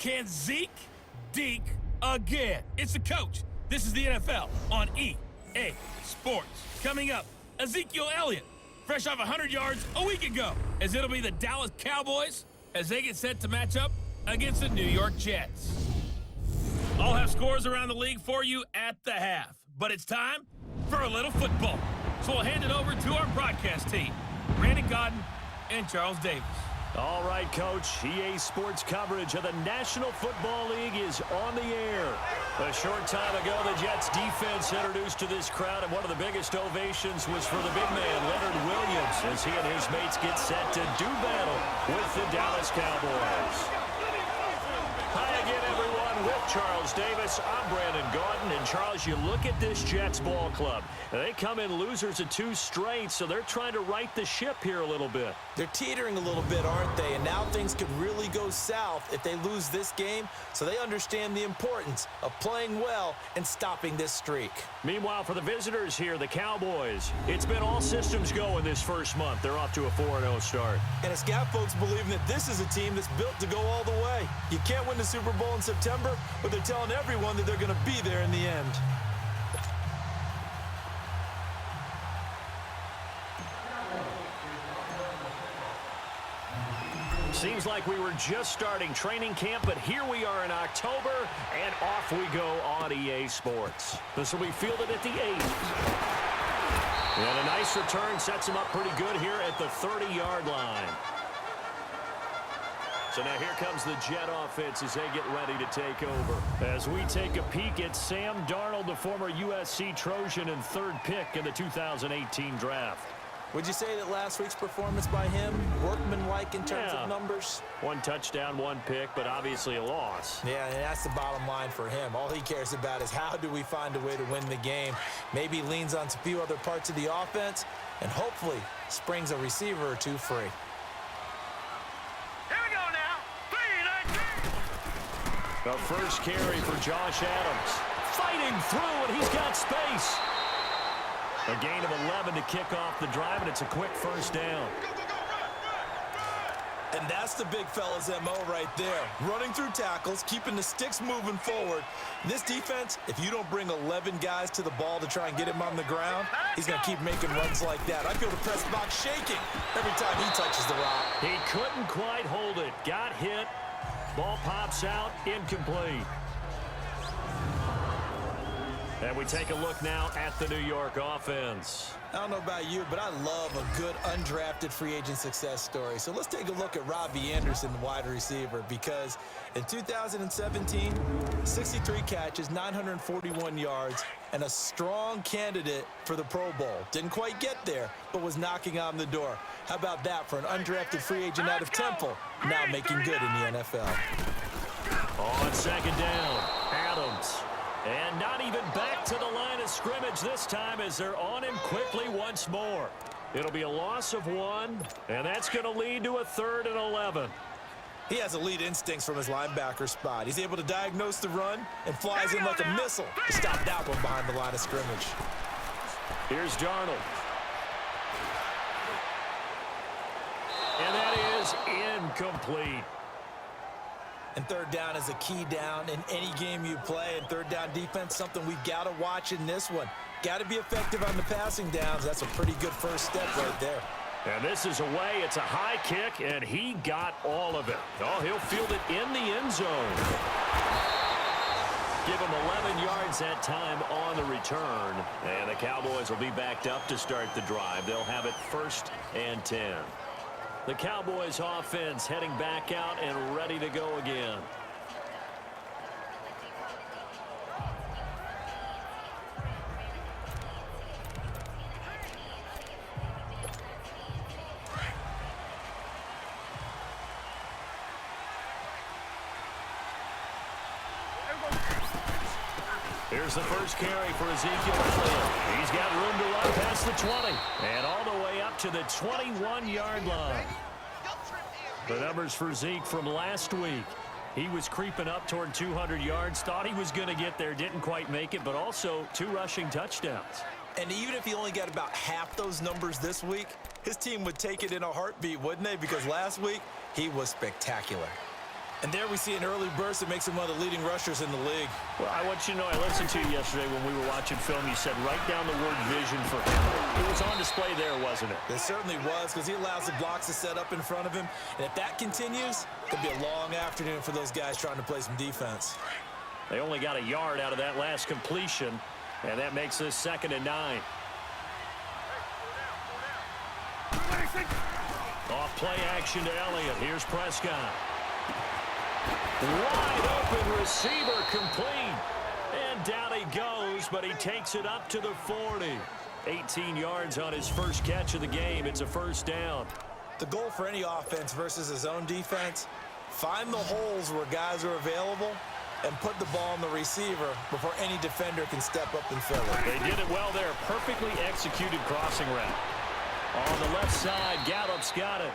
Can Zeke deke again? It's the coach. This is the NFL on EA Sports. Coming up, Ezekiel Elliott, fresh off 100 yards a week ago, as it'll be the Dallas Cowboys as they get set to match up against the New York Jets. I'll have scores around the league for you at the half, but it's time for a little football. So we'll hand it over to our broadcast team, Brandon Godden and Charles Davis. All right, Coach. EA Sports coverage of the National Football League is on the air. A short time ago, the Jets defense introduced to this crowd, and one of the biggest ovations was for the big man, Leonard Williams, as he and his mates get set to do battle with the Dallas Cowboys. Hi again, everyone, with Charles Davis. I'm Brandon Gaudin, and Charles, you look at this Jets ball club. They come in losers of 2 straight, so they're trying to right the ship here a little bit. They're teetering a little bit, aren't they? And now things could really go south if they lose this game, so they understand the importance of playing well and stopping this streak. Meanwhile, for the visitors here, the Cowboys, it's been all systems go in this first month. They're off to a 4-0 start. And it's got folks believing that this is a team that's built to go all the way. You can't win the Super Bowl in September, but they're telling everyone that they're going to be there in the end. Seems like we were just starting training camp, but here we are in October, and off we go on EA Sports. This will be fielded at the 8th. And a nice return sets him up pretty good here at the 30-yard line. So now here comes the Jet offense as they get ready to take over. As we take a peek at Sam Darnold, the former USC Trojan and 3rd pick in the 2018 draft. Would you say that last week's performance by him, workmanlike in terms of numbers? 1 touchdown, 1 pick, but obviously a loss. Yeah, and that's the bottom line for him. All he cares about is how do we find a way to win the game. Maybe he leans on a few other parts of the offense and hopefully springs a receiver or 2 free. Here we go now. 3, 9, 3. The first carry for Josh Adams. Fighting through, and he's got space. A gain of 11 to kick off the drive, and it's a quick first down. And that's the big fella's MO right there. Running through tackles, keeping the sticks moving forward. This defense, if you don't bring 11 guys to the ball to try and get him on the ground, he's going to keep making runs like that. I feel the press box shaking every time he touches the rock. He couldn't quite hold it. Got hit. Ball pops out. Incomplete. And we take a look now at the New York offense. I don't know about you, but I love a good undrafted free agent success story. So let's take a look at Robbie Anderson, the wide receiver, because in 2017, 63 catches, 941 yards, and a strong candidate for the Pro Bowl. Didn't quite get there, but was knocking on the door. How about that for an undrafted free agent out of Temple, now making good in the NFL? On second down, Adams. And not even back to the line of scrimmage this time as they're on him quickly once more. It'll be a loss of 1, and that's going to lead to a 3rd and 11. He has elite instincts from his linebacker spot. He's able to diagnose the run and flies in like a missile to stop that one behind the line of scrimmage. Here's Darnold. And that is incomplete. And 3rd down is a key down in any game you play. And 3rd down defense, something we've got to watch in this one. Got to be effective on the passing downs. That's a pretty good first step right there. And this is away. It's a high kick, and he got all of it. Oh, he'll field it in the end zone. Give him 11 yards that time on the return. And the Cowboys will be backed up to start the drive. They'll have it 1st and 10. The Cowboys offense heading back out and ready to go again. Here's the first carry for Ezekiel Elliott. He's got room to run past the 20 and all the way up to the 21-yard line. The numbers for Zeke from last week. He was creeping up toward 200 yards, thought he was going to get there, didn't quite make it, but also 2 rushing touchdowns. And even if he only got about half those numbers this week, his team would take it in a heartbeat, wouldn't they? Because last week, he was spectacular. And there we see an early burst that makes him one of the leading rushers in the league. Well, I want you to know, I listened to you yesterday when we were watching film. You said write down the word vision for him. It was on display there, wasn't it? It certainly was, because he allows the blocks to set up in front of him. And if that continues, it could be a long afternoon for those guys trying to play some defense. They only got a yard out of that last completion, and that makes this 2nd and 9. Off play action to Elliott. Here's Prescott. Wide open receiver complete. And down he goes, but he takes it up to the 40. 18 yards on his first catch of the game. It's a first down. The goal for any offense versus his own defense, find the holes where guys are available and put the ball on the receiver before any defender can step up and fill it. They did it well there. Perfectly executed crossing route. On the left side, Gallup's got it.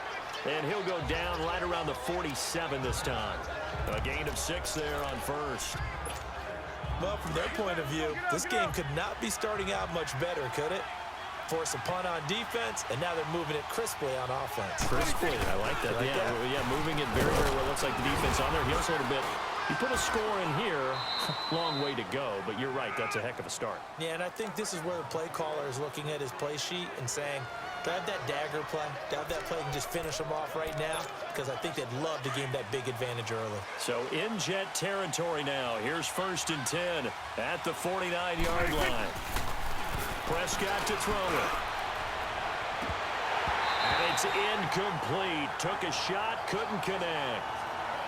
And he'll go down right around the 47 this time. A gain of 6 there on first. Well, from their point of view, this game could not be starting out much better, could it? Force a punt on defense, and now they're moving it crisply on offense. Crisply, I like that. Yeah, moving it very, very well. Looks like the defense on there. Heels a little bit. You put a score in here, long way to go, but you're right, that's a heck of a start. Yeah, and I think this is where the play caller is looking at his play sheet and saying, do I have that dagger play? Do I have that play and just finish them off right now? Because I think they'd love to gain that big advantage early. So in Jet territory now. Here's 1st and 10 at the 49-yard line. Prescott to throw it. And it's incomplete. Took a shot, couldn't connect.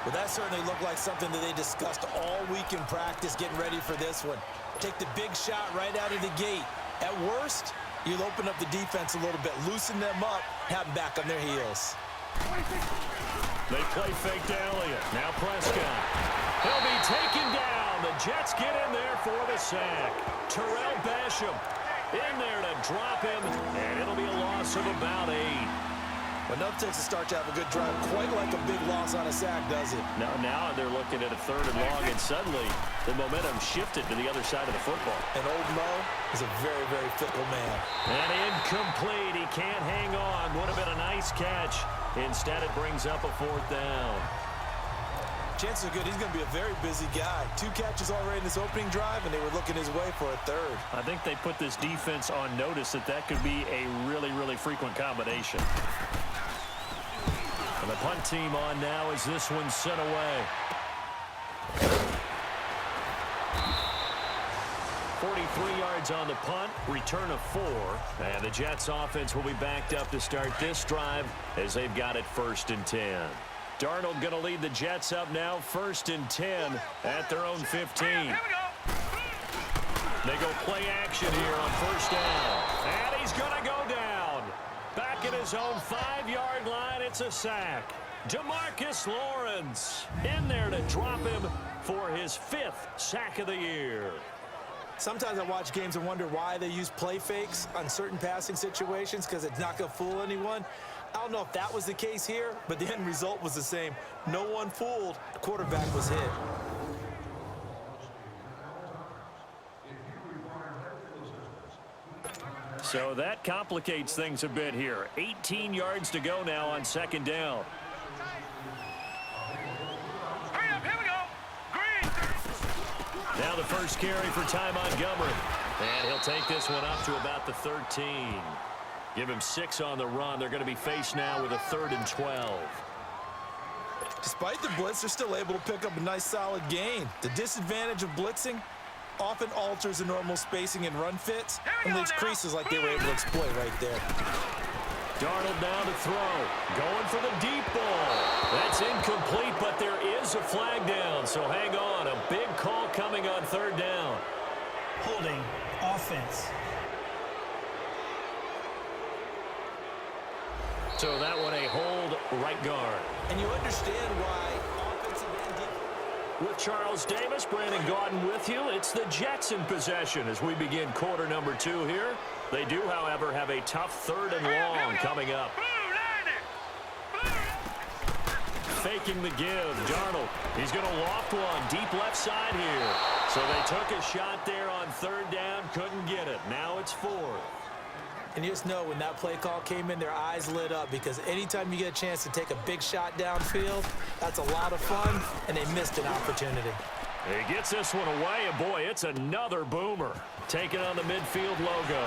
Well, that certainly looked like something that they discussed all week in practice getting ready for this one. Take the big shot right out of the gate. At worst, you'll open up the defense a little bit, loosen them up, have them back on their heels. They play fake to Elliott. Now Prescott. He'll be taken down. The Jets get in there for the sack. Terrell Basham in there to drop him, and it'll be a loss of about 8. Enough takes a start to have a good drive, quite like a big loss on a sack, does it? Now they're looking at a 3rd and long, and suddenly the momentum shifted to the other side of the football. And old Mo is a very, very fickle man. And incomplete. He can't hang on. Would have been a nice catch. Instead, it brings up a 4th down. Chances are good he's going to be a very busy guy. 2 catches already in this opening drive, and they were looking his way for a 3rd. I think they put this defense on notice that could be a really, really frequent combination. And the punt team on now as this one's sent away. 43 yards on the punt, return of 4. And the Jets offense will be backed up to start this drive as they've got it 1st and 10. Darnold going to lead the Jets up now, 1st and 10 at their own 15. They go play action here on 1st down. And he's going to go down. Back at his own 5-yard line, it's a sack. DeMarcus Lawrence in there to drop him for his 5th sack of the year. Sometimes I watch games and wonder why they use play fakes on certain passing situations, because it's not going to fool anyone. I don't know if that was the case here, but the end result was the same. No one fooled. The quarterback was hit. So that complicates things a bit here. 18 yards to go now on 2nd down. Hurry up, here we go. Green. Now the first carry for Ty Montgomery. And he'll take this one up to about the 13. Give him 6 on the run. They're going to be faced now with a 3rd and 12. Despite the blitz, they're still able to pick up a nice solid gain. The disadvantage of blitzing often alters the normal spacing and run fits and leaves creases like they were able to exploit right there. Darnold now to throw. Going for the deep ball. That's incomplete, but there is a flag down, so hang on. A big call coming on 3rd down. Holding offense. So that one a hold right guard. And you understand why offensive and defensive. With Charles Davis, Brandon Gaudin with you. It's the Jets in possession as we begin quarter number 2 here. They do, however, have a tough 3rd and long coming up. Faking the give, Darnold. He's going to loft one deep left side here. So they took a shot there on 3rd down, couldn't get it. Now it's 4th. And you just know when that play call came in, their eyes lit up because anytime you get a chance to take a big shot downfield, that's a lot of fun, and they missed an opportunity. He gets this one away, and boy, it's another boomer. Taking on the midfield logo.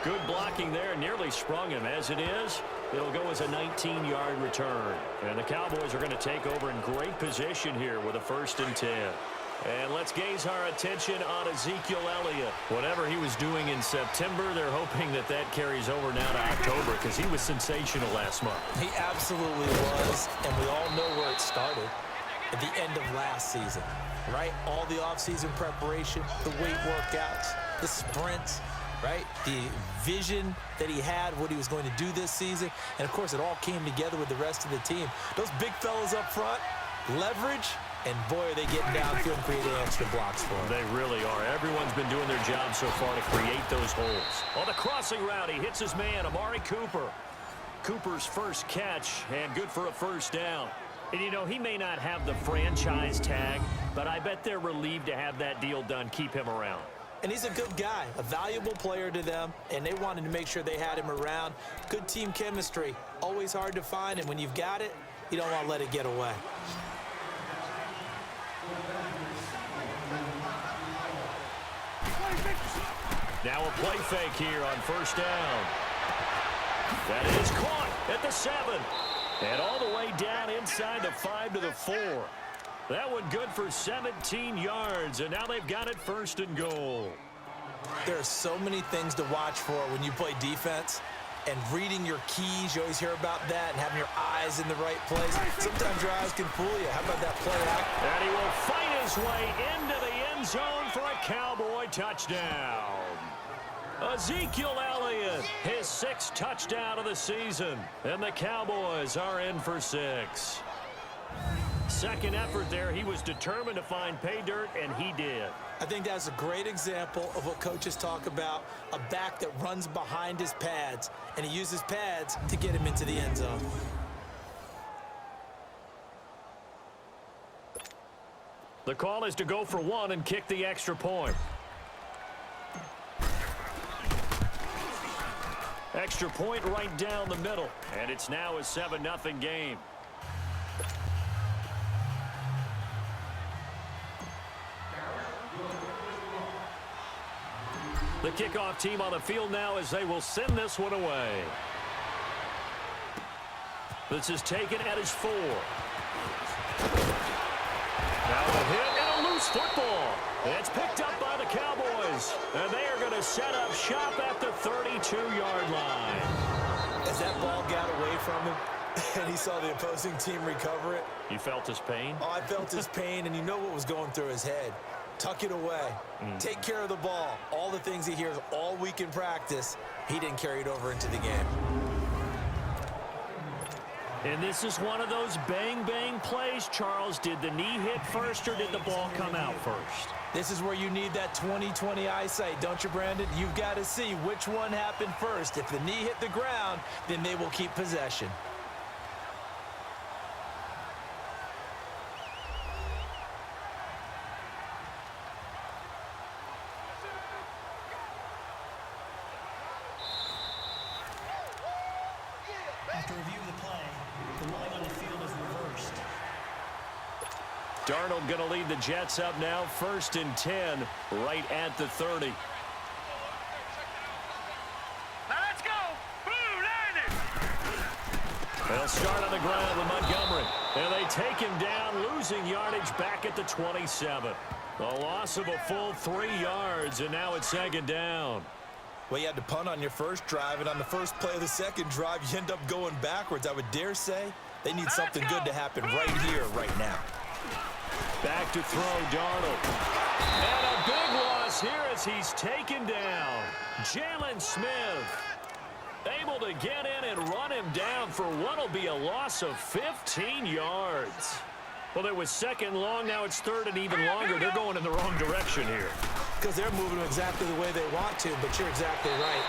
Good blocking there, nearly sprung him. As it is, it'll go as a 19-yard return. And the Cowboys are going to take over in great position here with a 1st and 10. And let's gaze our attention on Xl-Elliott. Whatever he was doing in September, they're hoping that that carries over now to October because he was sensational last month. He absolutely was, and we all know where it started at the end of last season, right? All the offseason preparation, the weight workouts, the sprints, right? The vision that he had, what he was going to do this season, and, of course, it all came together with the rest of the team. Those big fellas up front, leverage, and boy, are they getting downfield and creating extra blocks for him. They really are. Everyone's been doing their job so far to create those holes. On the crossing route, he hits his man, Amari Cooper. Cooper's first catch, and good for a 1st down. And, you know, he may not have the franchise tag, but I bet they're relieved to have that deal done, keep him around. And he's a good guy, a valuable player to them, and they wanted to make sure they had him around. Good team chemistry, always hard to find, and when you've got it, you don't want to let it get away. Now a play fake here on 1st down. That is caught at the 7. And all the way down inside the 5 to the 4. That one good for 17 yards, and now they've got it 1st and goal. There are so many things to watch for when you play defense. And reading your keys, you always hear about that, and having your eyes in the right place. Sometimes your eyes can fool you. How about that play act? And he will fight his way into the end zone for a Cowboy touchdown. Xl-Elliott, his 6th touchdown of the season. And the Cowboys are in for 6. Second effort there, he was determined to find pay dirt, and he did. I think that's a great example of what coaches talk about, a back that runs behind his pads, and he uses pads to get him into the end zone. The call is to go for 1 and kick the extra point. Extra point right down the middle, and it's now a 7-0 game. The kickoff team on the field now as they will send this one away. This is taken at his 4. Now a hit and a loose football. It's picked up by the Cowboys, and they are going to set up shop at the 32-yard line. As that ball got away from him, and he saw the opposing team recover it. You felt his pain? Oh, I felt his pain, and you know what was going through his head. Tuck it away. Take care of the ball. All the things he hears all week in practice, he didn't carry it over into the game. And this is one of those bang-bang plays, Charles. Did the knee hit first, or did the ball come out first? This is where you need that 20/20 eyesight, don't you, Brandon? You've got to see which one happened first. If the knee hit the ground, then they will keep possession. After review of the play, the ruling on the field is reversed. Darnold going to lead the Jets up now, 1st and 10, right at the 30. Now let's go. Blue landed. They'll start on the ground with Montgomery. And they take him down, losing yardage back at the 27. A loss of a full 3 yards, and now it's 2nd down. Well, you had to punt on your first drive, and on the first play of the second drive, you end up going backwards. I would dare say they need something good to happen right here, right now. Back to throw, Darnold. And a big loss here as he's taken down. Jalen Smith able to get in and run him down for what will be a loss of 15 yards. Well, it was 2nd long. Now it's 3rd and even longer. They're going in the wrong direction here. Because they're moving exactly the way they want to, but you're exactly right.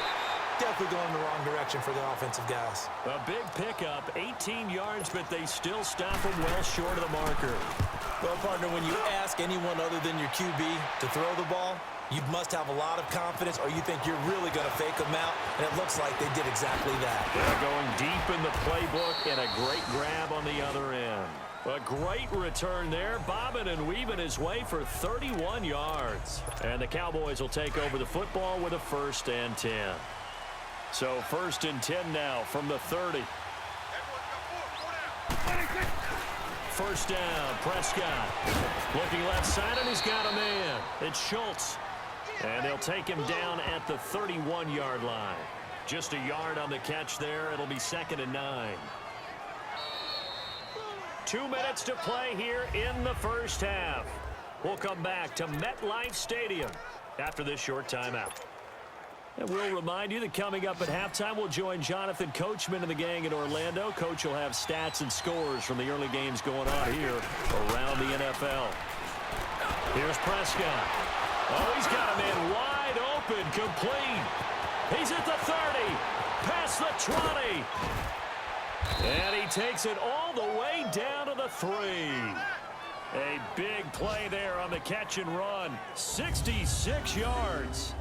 Definitely going in the wrong direction for the offensive guys. A big pickup, 18 yards, but they still stop him well short of the marker. Well, partner, when you ask anyone other than your QB to throw the ball, You must have a lot of confidence, or you think you're really going to fake them out, and it looks like they did exactly that. They're going deep in the playbook, and a great grab on the other end. A great return there, bobbing and weaving his way for 31 yards. And the Cowboys will take over the football with a 1st and 10. So 1st and 10 now from the 30. First down, Prescott. Looking left side, and he's got a man. It's Schultz. And they'll take him down at the 31-yard line. Just a yard on the catch there. It'll be 2nd and 9. 2 minutes to play here in the first half. We'll come back to MetLife Stadium after this short timeout. And we'll remind you that coming up at halftime, we'll join Jonathan Coachman and the gang in Orlando. Coach will have stats and scores from the early games going on here around the NFL. Here's Prescott. Oh, he's got a man wide open, complete. He's at the 30, past the 20. And he takes it all the way down to the 3. A big play there on the catch and run. 66 yards.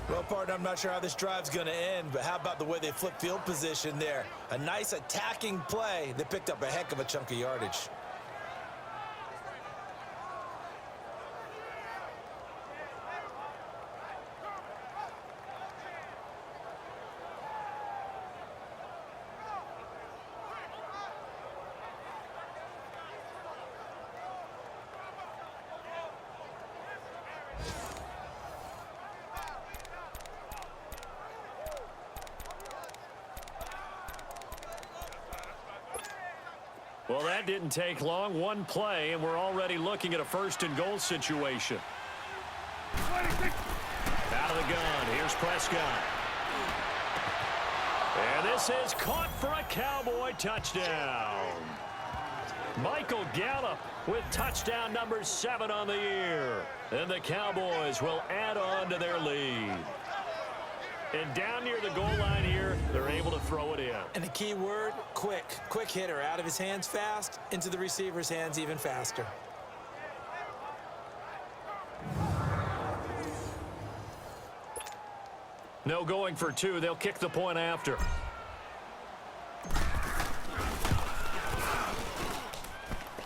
Well, partner, I'm not sure how this drive's going to end, but how about the way they flip field position there? A nice attacking play. They picked up a heck of a chunk of yardage. Well, that didn't take long. One play, and we're already looking at a 1st and goal situation. Out of the gun. Here's Prescott. And this is caught for a Cowboy touchdown. Michael Gallup with touchdown number 7 on the year. And the Cowboys will add on to their lead. And down near the goal line here, they're able to throw it in. And the key word, quick. Quick hitter. Out of his hands fast, into the receiver's hands even faster. No going for 2. They'll kick the point after.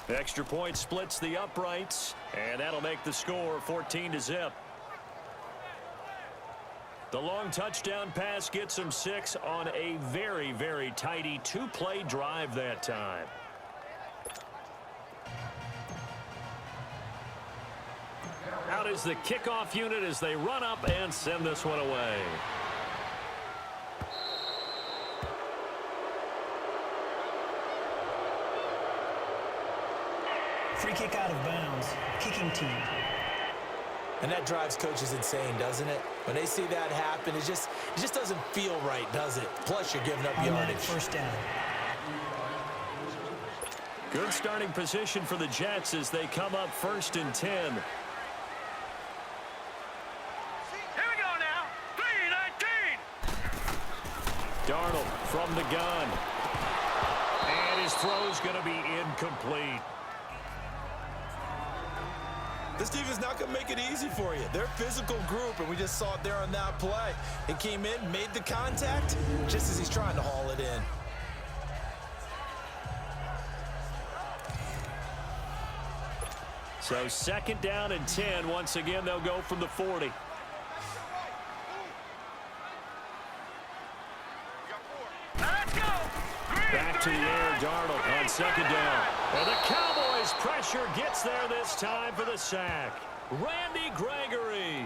Extra point splits the uprights, and that'll make the score 14-0. The long touchdown pass gets him 6 on a very, very tidy 2-play drive that time. Out is the kickoff unit as they run up and send this one away. Free kick out of bounds. Kicking team. And that drives coaches insane, doesn't it? When they see that happen, it just doesn't feel right, does it? Plus, you're giving up yardage. First down. Good starting position for the Jets as they come up 1st and 10. Here we go now. 3-19. Darnold from the gun. And his throw's going to be incomplete. This defense is not going to make it easy for you. They're a physical group, and we just saw it there on that play. He came in, made the contact, just as he's trying to haul it in. So 2nd down and 10. Once again, they'll go from the 40. Let's go. Back to the air, Darnold on 2nd down. And the Cowboys pressure gets there this time for the sack. Randy Gregory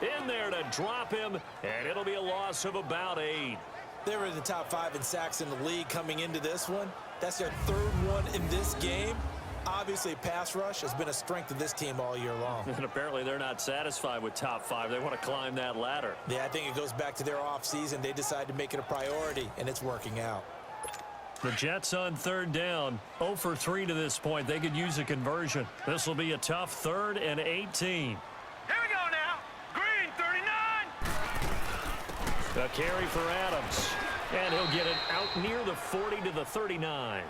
in there to drop him, and it'll be a loss of about 8. They were in the top 5 in sacks in the league coming into this one. That's their 3rd one in this game. Obviously, pass rush has been a strength of this team all year long. And apparently they're not satisfied with top 5. They want to climb that ladder. Yeah, I think it goes back to their offseason. They decided to make it a priority, and it's working out. The Jets on 3rd down. 0 for 3 to this point. They could use a conversion. This will be a tough 3rd and 18. Here we go now. Green 39. A carry for Adams. And he'll get it out near the 40 to the 39.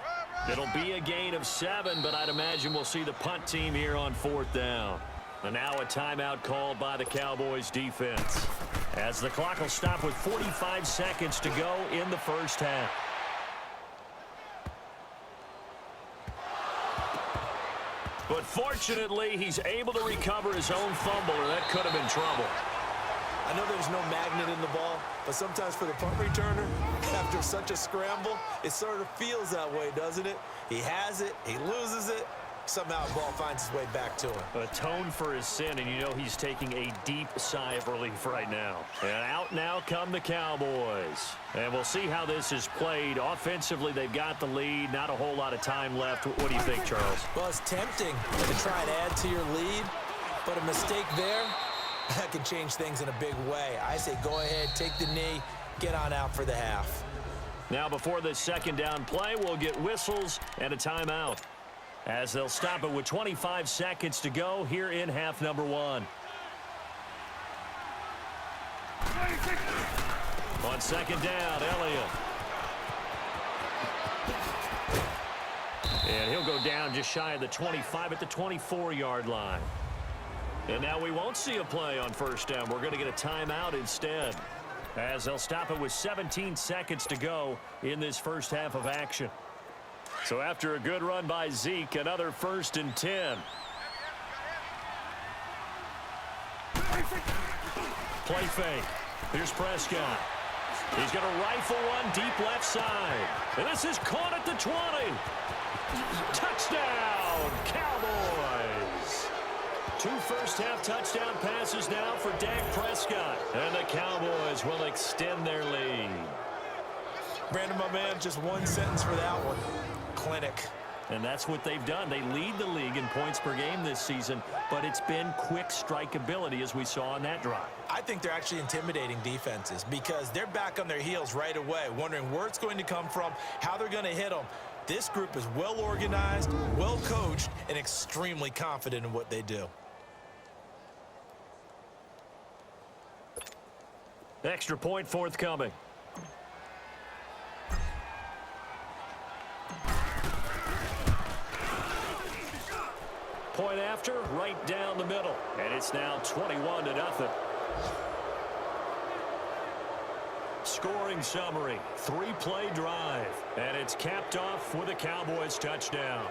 It'll be a gain of 7, but I'd imagine we'll see the punt team here on 4th down. And now a timeout called by the Cowboys defense, as the clock will stop with 45 seconds to go in the first half. But fortunately, he's able to recover his own fumble, or that could have been trouble. I know there's no magnet in the ball, but sometimes for the punt returner, after such a scramble, it sort of feels that way, doesn't it? He has it, he loses it, somehow the ball finds its way back to him. Atone for his sin, and you know he's taking a deep sigh of relief right now. And out now come the Cowboys. And we'll see how this is played. Offensively, they've got the lead. Not a whole lot of time left. What do you think, Charles? Well, it's tempting to try and add to your lead, but a mistake there, that can change things in a big way. I say go ahead, take the knee, get on out for the half. Now before this second down play, we'll get whistles and a timeout, as they'll stop it with 25 seconds to go here in half number one. On second down, Elliott. And he'll go down just shy of the 25 at the 24-yard line. And now we won't see a play on first down. We're going to get a timeout instead, as they'll stop it with 17 seconds to go in this first half of action. So after a good run by Zeke, another 1st and 10. Play fake. Here's Prescott. He's going to rifle one deep left side. And this is caught at the 20. Touchdown, Cowboys. 2 first-half touchdown passes now for Dak Prescott. And the Cowboys will extend their lead. Brandon, my man, just one sentence for that one. Clinic. And that's what they've done. They lead the league in points per game this season, but it's been quick strikeability as we saw on that drive. I think they're actually intimidating defenses because they're back on their heels right away, wondering where it's going to come from, how they're going to hit them. This group is well organized, well coached, and extremely confident in what they do. Extra point forthcoming. Point after, right down the middle. And it's now 21-0. Scoring summary, 3-play drive. And it's capped off with a Cowboys touchdown.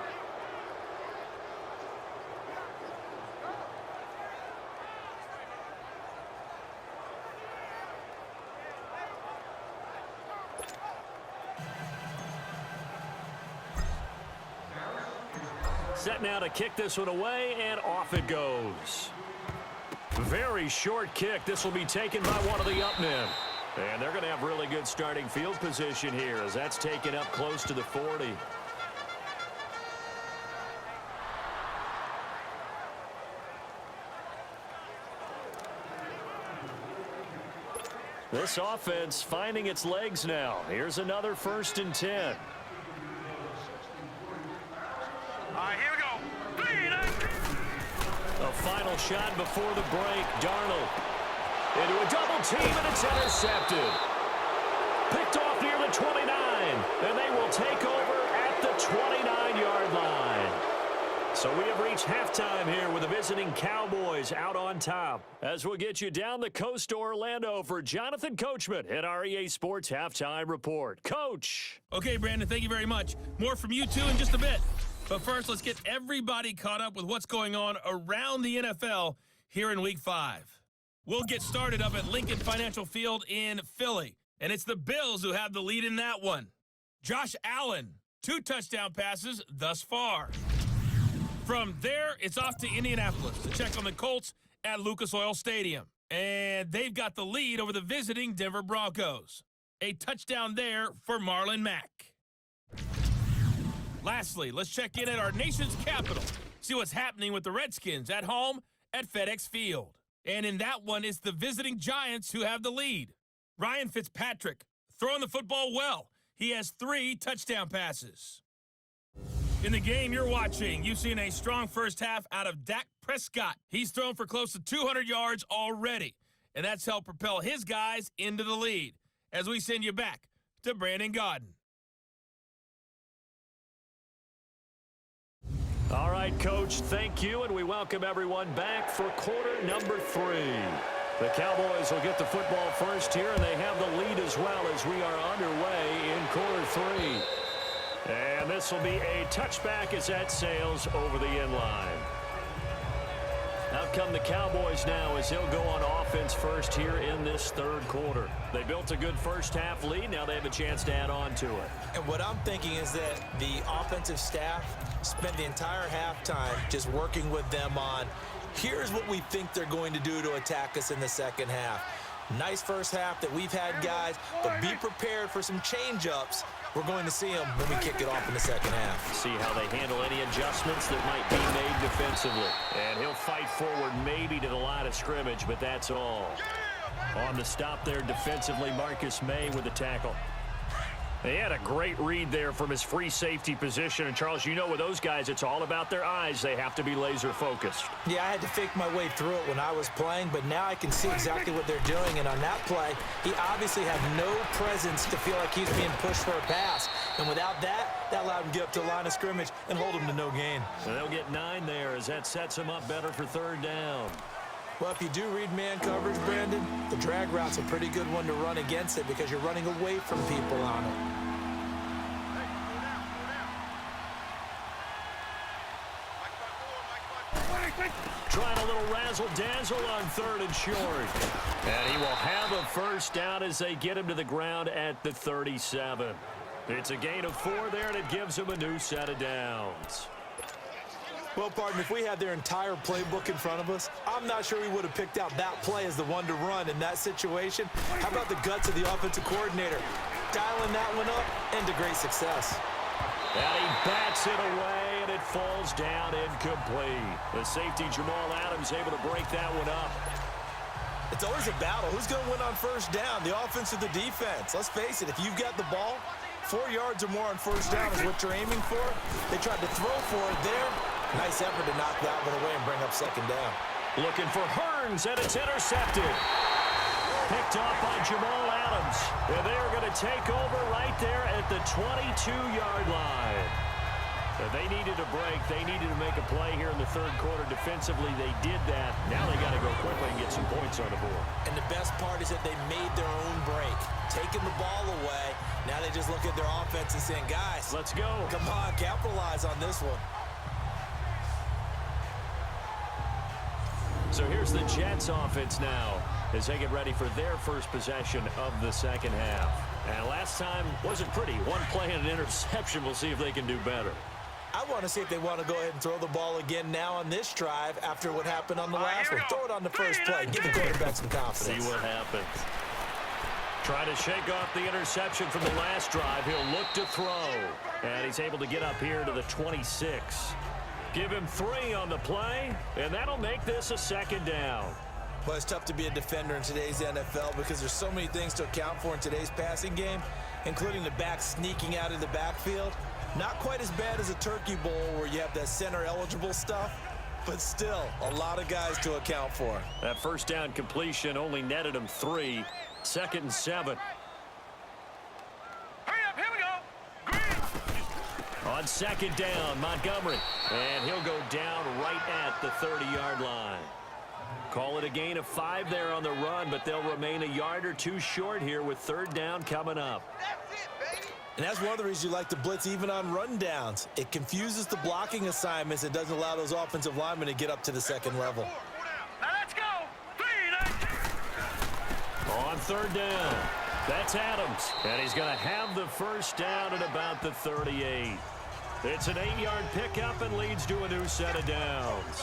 Set now to kick this one away, and off it goes. Very short kick. This will be taken by one of the up men. And they're going to have really good starting field position here, as that's taken up close to the 40. This offense finding its legs now. Here's another 1st and 10. Here we go. 3, 9. A final shot before the break. Darnold into a double team, and it's intercepted. Picked off near the 29, and they will take over at the 29-yard line. So we have reached halftime here with the visiting Cowboys out on top, as we'll get you down the coast to Orlando for Jonathan Coachman at our EA Sports Halftime Report. Coach. Okay, Brandon, thank you very much. More from you two in just a bit. But first, let's get everybody caught up with what's going on around the NFL here in Week 5. We'll get started up at Lincoln Financial Field in Philly, and it's the Bills who have the lead in that one. Josh Allen, 2 touchdown passes thus far. From there, it's off to Indianapolis to check on the Colts at Lucas Oil Stadium. And they've got the lead over the visiting Denver Broncos. A touchdown there for Marlon Mack. Lastly, let's check in at our nation's capital. See what's happening with the Redskins at home at FedEx Field. And in that one, it's the visiting Giants who have the lead. Ryan Fitzpatrick throwing the football well. He has 3 touchdown passes. In the game you're watching, you've seen a strong first half out of Dak Prescott. He's thrown for close to 200 yards already, and that's helped propel his guys into the lead. As we send you back to Brandon Gaudin. All right. right, Coach, thank you, and we welcome everyone back for quarter number 3. The Cowboys will get the football first here, and they have the lead as well as we are underway in quarter 3. And this will be a touchback as that sails over the end line. Out come the Cowboys now as they'll go on offense first here in this third quarter. They built a good first half lead. Now they have a chance to add on to it. And what I'm thinking is that the offensive staff spent the entire halftime just working with them on, here's what we think they're going to do to attack us in the second half. Nice first half that we've had, guys, but be prepared for some change-ups. We're going to see them when we kick it off in the second half. See how they handle any adjustments that might be made defensively. And he'll fight forward maybe to the line of scrimmage, but that's all. On the stop there defensively, Marcus May with the tackle. They had a great read there from his free safety position. And, Charles, you know with those guys, it's all about their eyes. They have to be laser-focused. Yeah, I had to fake my way through it when I was playing, but now I can see exactly what they're doing. And on that play, he obviously had no presence to feel like he's being pushed for a pass. And without that, that allowed him to get up to the line of scrimmage and hold him to no gain. So they'll get 9 there as that sets him up better for third down. Well, if you do read man coverage, Brandon, the drag route's a pretty good one to run against it because you're running away from people on it. Trying a little razzle-dazzle on 3rd and short. And he will have a first down as they get him to the ground at the 37. It's a gain of 4 there, and it gives him a new set of downs. Well, partner, if we had their entire playbook in front of us, I'm not sure we would have picked out that play as the one to run in that situation. How about the guts of the offensive coordinator? Dialing that one up into great success. And he bats it away, and it falls down incomplete. The safety, Jamal Adams, able to break that one up. It's always a battle. Who's going to win on first down, the offense or the defense? Let's face it, if you've got the ball, 4 yards or more on first down is what you're aiming for. They tried to throw for it there. Nice effort to knock that one away and bring up second down. Looking for Hearns, and it's intercepted. Picked off by Jamal Adams. And they are going to take over right there at the 22-yard line. And they needed a break. They needed to make a play here in the third quarter. Defensively, they did that. Now they got to go quickly and get some points on the board. And the best part is that they made their own break. Taking the ball away. Now they just look at their offense and saying, guys, let's go. Come on, capitalize on this one. So here's the Jets offense now as they get ready for their first possession of the second half. And last time wasn't pretty. One play and an interception. We'll see if they can do better. I want to see if they want to go ahead and throw the ball again now on this drive after what happened on the last one. Throw it on the first play. Give the quarterback some confidence. See what happens. Trying to shake off the interception from the last drive. He'll look to throw. And he's able to get up here to the 26. Give him 3 on the play, and that'll make this a second down. Well, it's tough to be a defender in today's NFL because there's so many things to account for in today's passing game, including the back sneaking out of the backfield. Not quite as bad as a turkey bowl where you have that center-eligible stuff, but still a lot of guys to account for. That first down completion only netted him 3. 2nd and 7. Hurry up, here we go. Green. On second down, Montgomery. And he'll go down right at the 30-yard line. Call it a gain of 5 there on the run, but they'll remain a yard or 2 short here with third down coming up. And that's one of the reasons you like to blitz even on rundowns. It confuses the blocking assignments. It doesn't allow those offensive linemen to get up to the second level. Now let's go. 3, On third down, that's Adams. And he's going to have the first down at about the 38. It's an 8-yard pickup and leads to a new set of downs.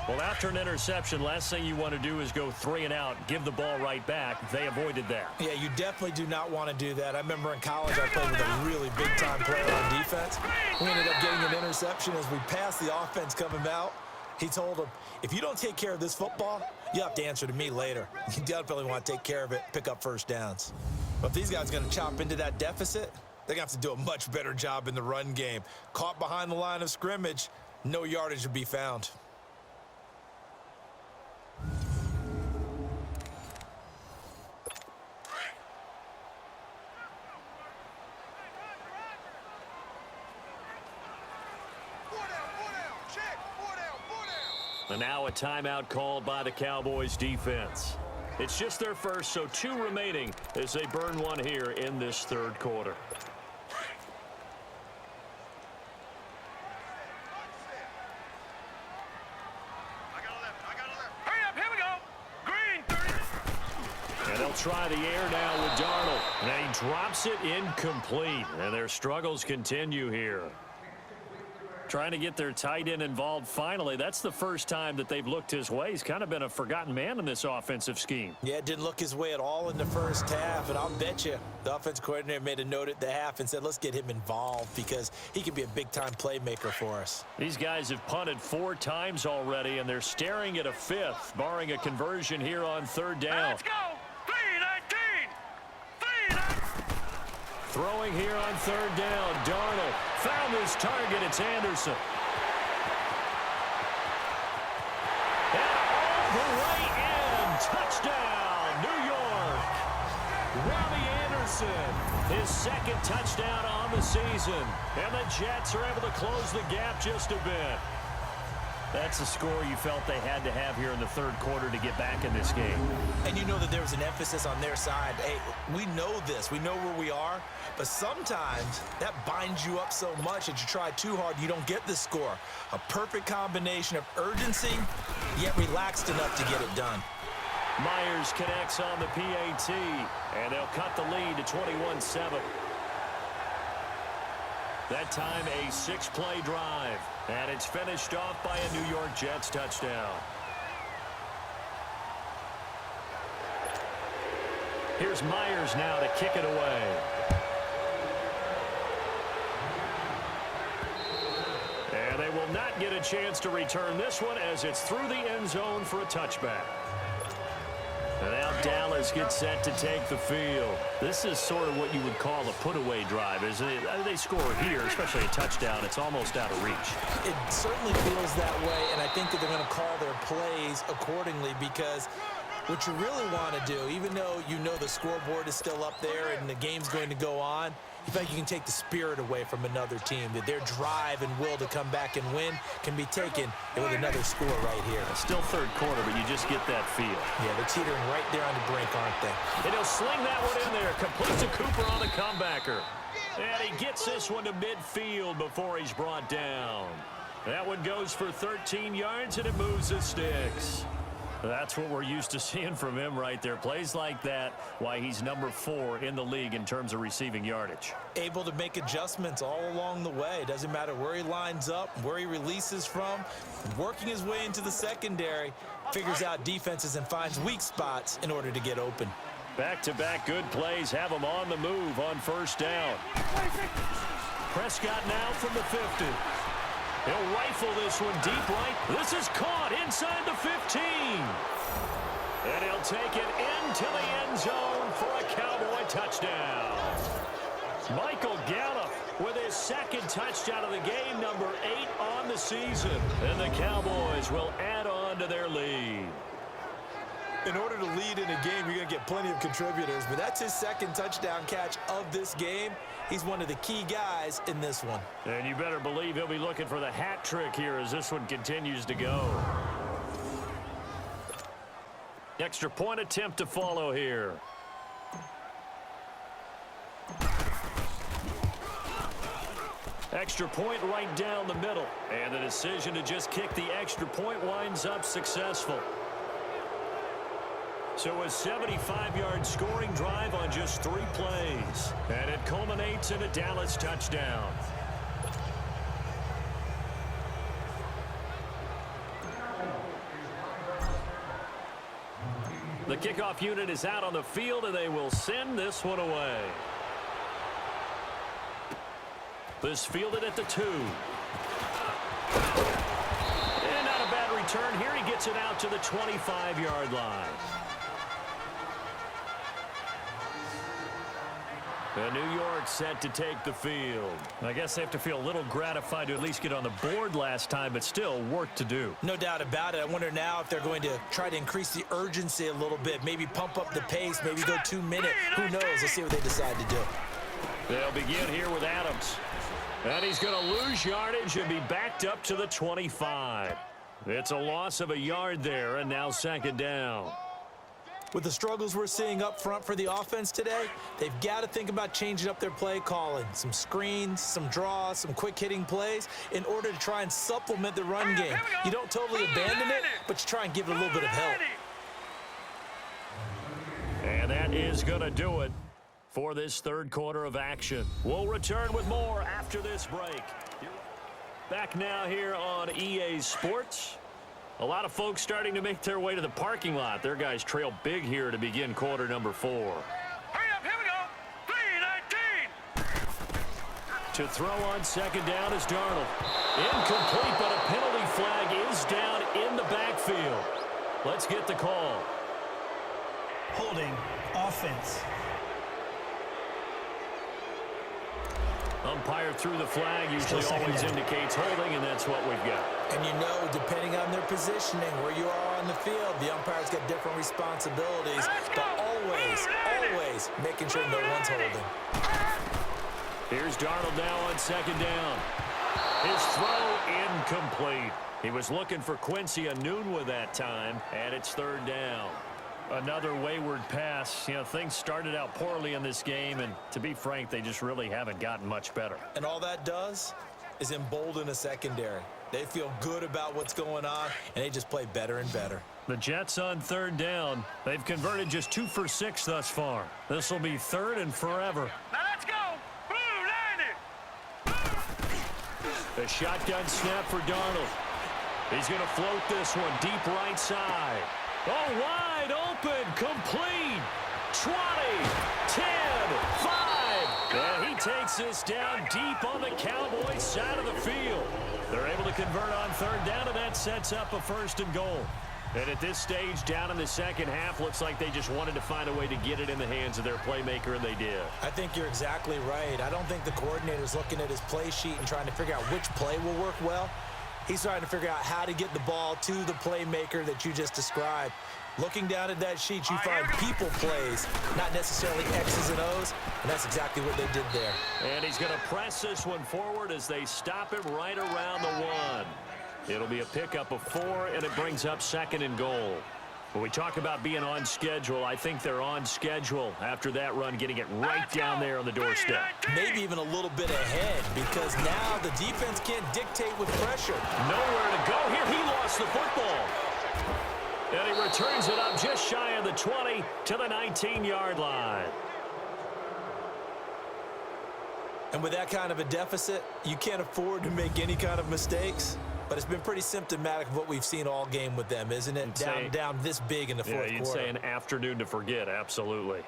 Well, after an interception, last thing you want to do is go 3 and out, give the ball right back. They avoided that. Yeah, you definitely do not want to do that. I remember in college I played with a really big-time player on defense. We ended up getting an interception as we passed the offense coming out. He told him, if you don't take care of this football, you have to answer to me later. You definitely want to take care of it, pick up first downs. But if these guys are going to chop into that deficit, they're going to have to do a much better job in the run game. Caught behind the line of scrimmage, no yardage to be found. And now a timeout called by the Cowboys defense. It's just their first, so 2 remaining as they burn one here in this third quarter. Hurry up, here we go. Green, 30. And they'll try the air now with Darnold. And he drops it incomplete. And their struggles continue here. Trying to get their tight end involved finally. That's the first time that they've looked his way. He's kind of been a forgotten man in this offensive scheme. Yeah, it didn't look his way at all in the first half, and I'll bet you the offense coordinator made a note at the half and said, let's get him involved because he could be a big-time playmaker for us. These guys have punted 4 times already, and they're staring at a 5th, barring a conversion here on 3rd down. Let's go. 3-19. 3-19. Throwing here on 3rd down. Darnold found his target. It's Anderson. And all the way in. Touchdown, New York. Robbie Anderson, his 2nd touchdown on the season. And the Jets are able to close the gap just a bit. That's the score you felt they had to have here in the 3rd quarter to get back in this game. And you know that there was an emphasis on their side. Hey, we know this. We know where we are. But sometimes that binds you up so much that you try too hard, you don't get the score. A perfect combination of urgency, yet relaxed enough to get it done. Myers connects on the PAT, and they'll cut the lead to 21-7. That time a 6-play drive, and it's finished off by a New York Jets touchdown. Here's Myers now to kick it away. And they will not get a chance to return this one as it's through the end zone for a touchback. And now Dallas gets set to take the field. This is sort of what you would call a put-away drive, isn't it? They score here, especially a touchdown. It's almost out of reach. It certainly feels that way, and I think that they're going to call their plays accordingly because what you really want to do, even though you know the scoreboard is still up there and the game's going to go on, you feel like you can take the spirit away from another team, that their drive and will to come back and win can be taken with another score right here. Still 3rd quarter, but you just get that feel. Yeah, they're teetering right there on the brink, aren't they? And he'll sling that one in there. Completes to Cooper on the comebacker. And he gets this one to midfield before he's brought down. That one goes for 13 yards, and it moves the sticks. That's what we're used to seeing from him right there. Plays like that, why he's number 4 in the league in terms of receiving yardage. Able to make adjustments all along the way. Doesn't matter where he lines up, where he releases from. Working his way into the secondary, figures out defenses and finds weak spots in order to get open. Back-to-back good plays have him on the move on 1st down. Prescott now from the 50. He'll rifle this one deep right. This is caught inside the 15. And he'll take it into the end zone for a Cowboy touchdown. Michael Gallup with his 2nd touchdown of the game, number 8 on the season. And the Cowboys will add on to their lead. In order to lead in a game, you're going to get plenty of contributors, but that's his 2nd touchdown catch of this game. He's one of the key guys in this one. And you better believe he'll be looking for the hat trick here as this one continues to go. Extra point attempt to follow here. Extra point right down the middle. And the decision to just kick the extra point winds up successful. So a 75-yard scoring drive on just 3 plays. And it culminates in a Dallas touchdown. The kickoff unit is out on the field, and they will send this one away. This fielded at the 2. And not a bad return here. He gets it out to the 25-yard line. And New York set to take the field. I guess they have to feel a little gratified to at least get on the board last time, but still work to do. No doubt about it. I wonder now if they're going to try to increase the urgency a little bit, maybe pump up the pace, maybe go 2 minutes. Who knows? Let's see what they decide to do. They'll begin here with Adams. And he's going to lose yardage and be backed up to the 25. It's a loss of a yard there, and now second down. With the struggles we're seeing up front for the offense today, they've got to think about changing up their play calling. Some screens, some draws, some quick-hitting plays in order to try and supplement the run game. You don't totally abandon it, but you try and give it a little bit of help. And that is going to do it for this third quarter of action. We'll return with more after this break. Back now here on EA Sports. A lot of folks starting to make their way to the parking lot. Their guys trail big here to begin quarter number 4. Hurry up, here we go. 3-19. To throw on second down is Darnold. Incomplete, but a penalty flag is down in the backfield. Let's get the call. Holding offense. Umpire threw the flag, usually always indicates holding, and that's what we've got. And you know, depending on their positioning, where you are on the field, the umpire's got different responsibilities, but always making sure no one's holding. Here's Darnold now on second down. His throw incomplete. He was looking for Quincy Enunwa that time, and it's third down. Another wayward pass. You know, things started out poorly in this game, and to be frank, they just really haven't gotten much better. And all that does is embolden a secondary. They feel good about what's going on, and they just play better and better. The Jets on third down. They've converted just 2 for 6 thus far. This will be third and forever. Now let's go. Blue 90. The shotgun snap for Darnold. He's going to float this one deep right side. Oh, wide open, complete. 20, 10, 5. And he takes this down deep on the Cowboys side of the field. They're able to convert on third down, and that sets up a first and goal. And at this stage, down in the second half, looks like they just wanted to find a way to get it in the hands of their playmaker, and they did. I think you're exactly right. I don't think the coordinator's looking at his play sheet and trying to figure out which play will work well. He's trying to figure out how to get the ball to the playmaker that you just described. Looking down at that sheet, you find people plays, not necessarily X's and O's, and that's exactly what they did there. And he's going to press this one forward as they stop him right around the 1. It'll be a pickup of 4, and it brings up second and goal. When we talk about being on schedule, I think they're on schedule after that run, getting it right down there on the doorstep. Maybe even a little bit ahead, because now the defense can't dictate with pressure. Nowhere to go here. He lost the football. And he returns it up just shy of the 20 to the 19-yard line. And with that kind of a deficit, you can't afford to make any kind of mistakes. But it's been pretty symptomatic of what we've seen all game with them, isn't it? Down this big in the fourth quarter. You'd say an afternoon to forget, absolutely.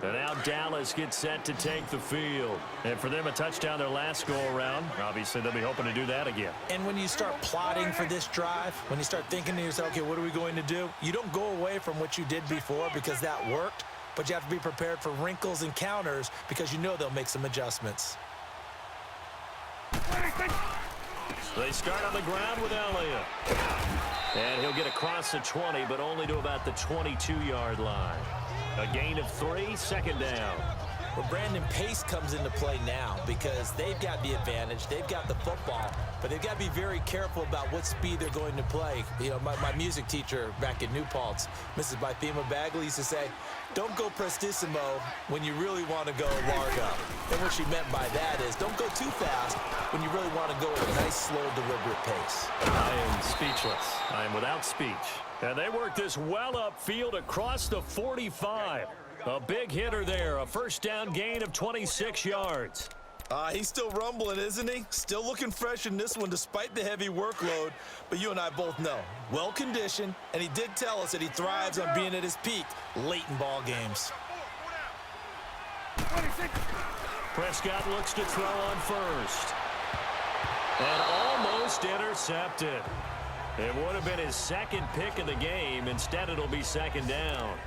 And now Dallas gets set to take the field. And for them, a touchdown their last go-around. Obviously, they'll be hoping to do that again. And when you start plotting for this drive, when you start thinking to yourself, okay, what are we going to do? You don't go away from what you did before because that worked, but you have to be prepared for wrinkles and counters because you know they'll make some adjustments. They start on the ground with Elliott. And he'll get across the 20, but only to about the 22-yard line. A gain of 3, second down. Well, Brandon, pace comes into play now because they've got the advantage. They've got the football, but they've got to be very careful about what speed they're going to play. You know, my music teacher back in New Paltz, Mrs. Bythema Bagley, used to say, don't go prestissimo when you really want to go largo. And what she meant by that is don't go too fast when you really want to go at a nice, slow, deliberate pace. I am speechless. I am without speech. And they work this well upfield across the 45. A big hitter there, a first down gain of 26 yards. He's still rumbling, isn't he? Still looking fresh in this one despite the heavy workload. But you and I both know, well-conditioned, and he did tell us that he thrives on being at his peak late in ball games. Prescott looks to throw on first. And almost intercepted. It would have been his second pick of the game. Instead, it'll be second down.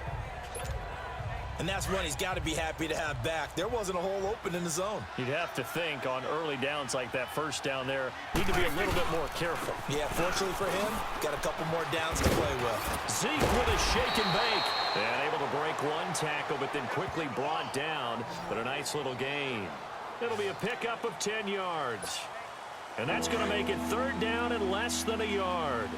And that's one he's got to be happy to have back. There wasn't a hole open in the zone. You'd have to think on early downs like that first down there, need to be a little bit more careful. Yeah, fortunately for him, got a couple more downs to play with. Zeke with a shake and bake. And able to break one tackle, but then quickly brought down. But a nice little gain. It'll be a pickup of 10 yards. And that's going to make it third down and less than a yard.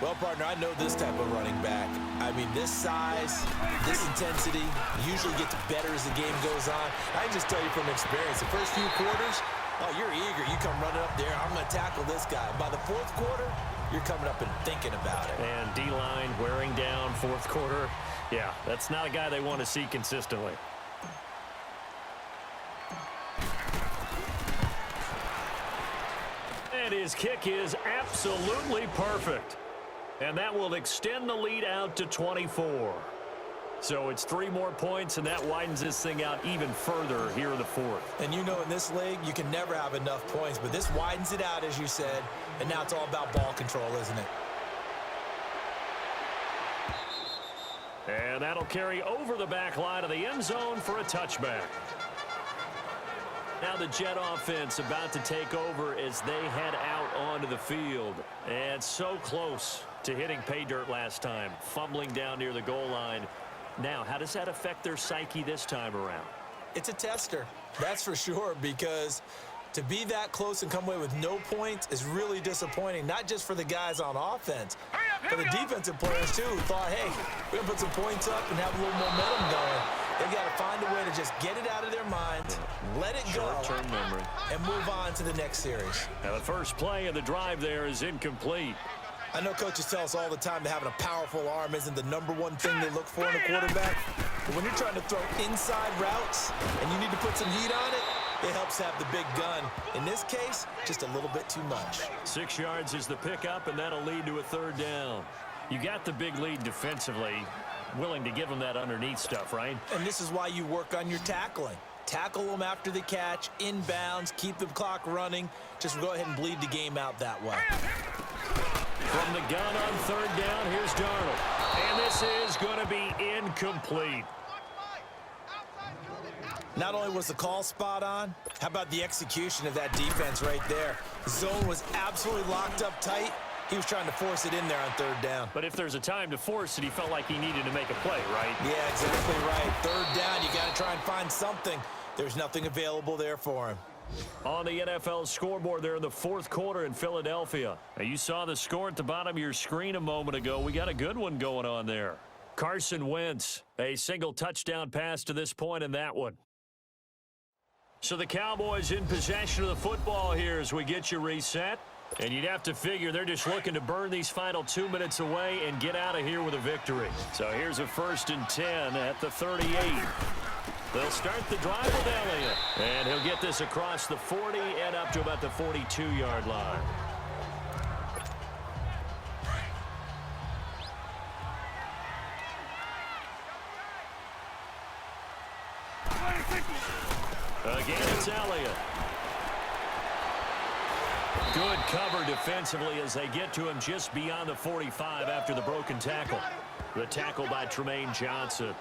Well, partner, I know this type of running back. I mean, this size, this intensity usually gets better as the game goes on. I can just tell you from experience, the first few quarters, oh, you're eager. You come running up there, I'm going to tackle this guy. By the fourth quarter, you're coming up and thinking about it. And D-line wearing down fourth quarter. Yeah, that's not a guy they want to see consistently. And his kick is absolutely perfect. And that will extend the lead out to 24. So it's 3 more points, and that widens this thing out even further here in the fourth. And you know in this league, you can never have enough points, but this widens it out, as you said, and now it's all about ball control, isn't it? And that'll carry over the back line of the end zone for a touchback. Now the Jet offense about to take over as they head out onto the field. And so close to hitting pay dirt last time, fumbling down near the goal line. Now, how does that affect their psyche this time around? It's a tester, that's for sure, because to be that close and come away with no points is really disappointing, not just for the guys on offense, but the defensive players, too, who thought, hey, we're going to put some points up and have a little momentum going. They've got to find a way to just get it out of their minds, let it go, short-term memory, and move on to the next series. Now, the first play of the drive there is incomplete. I know coaches tell us all the time that having a powerful arm isn't the #1 thing they look for in a quarterback. But when you're trying to throw inside routes and you need to put some heat on it, it helps have the big gun. In this case, just a little bit too much. 6 yards is the pickup, and that'll lead to a third down. You got the big lead defensively, willing to give them that underneath stuff, right? And this is why you work on your tackling. Tackle them after the catch, inbounds, keep the clock running. Just go ahead and bleed the game out that way. From the gun on third down, here's Darnold. And this is going to be incomplete. Not only was the call spot on, how about the execution of that defense right there? The zone was absolutely locked up tight. He was trying to force it in there on third down. But if there's a time to force it, he felt like he needed to make a play, right? Yeah, exactly right. Third down, you got to try and find something. There's nothing available there for him. On the NFL scoreboard there in the fourth quarter in Philadelphia. Now, you saw the score at the bottom of your screen a moment ago. We got a good one going on there. Carson Wentz, a single touchdown pass to this point in that one. So the Cowboys in possession of the football here as we get you reset. And you'd have to figure they're just looking to burn these final 2 minutes away and get out of here with a victory. So here's a 1st and 10 at the 38. They'll start the drive with Elliott. And he'll get this across the 40 and up to about the 42-yard line. Again, it's Elliott. Good cover defensively as they get to him just beyond the 45 after the broken tackle. The tackle by Tremaine Johnson.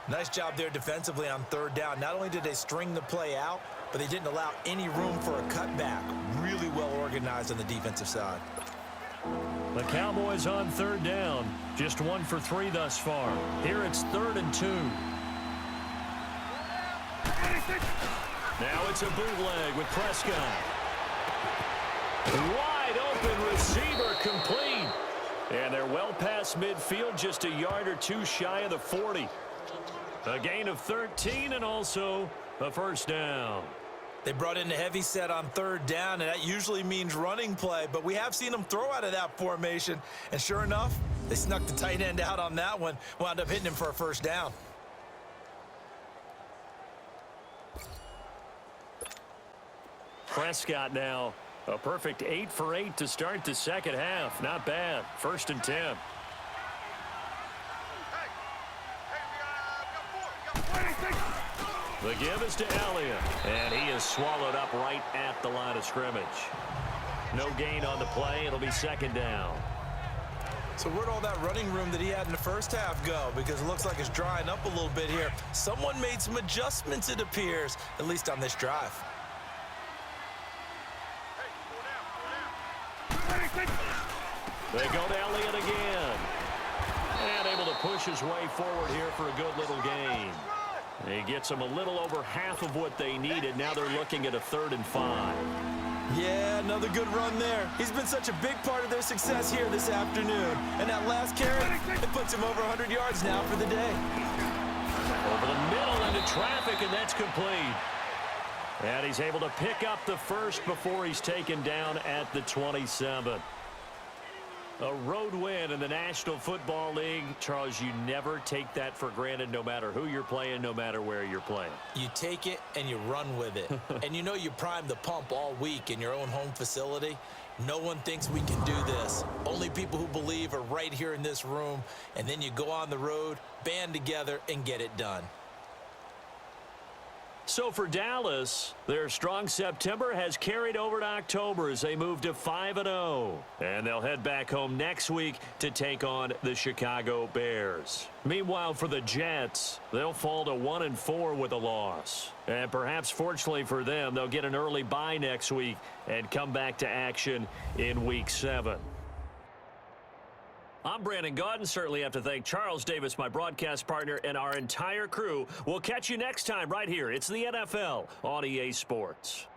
Nice job there defensively on third down. Not only did they string the play out, but they didn't allow any room for a cutback. Really well organized on the defensive side. The Cowboys on third down. Just 1 for 3 thus far. Here it's 3rd and 2. Now it's a bootleg with Prescott. Wide open receiver complete. And they're well past midfield, just a yard or 2 shy of the 40. A gain of 13 and also a first down. They brought in a heavy set on third down, and that usually means running play, but we have seen them throw out of that formation. And sure enough, they snuck the tight end out on that one, wound up hitting him for a first down. Prescott now a perfect 8 for 8 to start the second half. Not bad. 1st and 10. The give is to Elliott, and he is swallowed up right at the line of scrimmage. No gain on the play. It'll be 2nd down. So where'd all that running room that he had in the first half go? Because it looks like it's drying up a little bit here. Someone made some adjustments, it appears, at least on this drive. They go to Elliott again. And able to push his way forward here for a good little gain. He gets them a little over half of what they needed. Now they're looking at a 3rd and 5. Yeah, another good run there. He's been such a big part of their success here this afternoon. And that last carry, it puts him over 100 yards now for the day. Over the middle into traffic, and that's complete. And he's able to pick up the first before he's taken down at the 27. A road win in the National Football League. Charles, you never take that for granted no matter who you're playing, no matter where you're playing. You take it and you run with it. And you know you primed the pump all week in your own home facility. No one thinks we can do this. Only people who believe are right here in this room. And then you go on the road, band together, and get it done. So for Dallas, their strong September has carried over to October as they move to 5-0. And they'll head back home next week to take on the Chicago Bears. Meanwhile, for the Jets, they'll fall to 1-4 with a loss. And perhaps fortunately for them, they'll get an early bye next week and come back to action in Week 7. I'm Brandon Gaudin. Certainly have to thank Charles Davis, my broadcast partner, and our entire crew. We'll catch you next time right here. It's the NFL on EA Sports.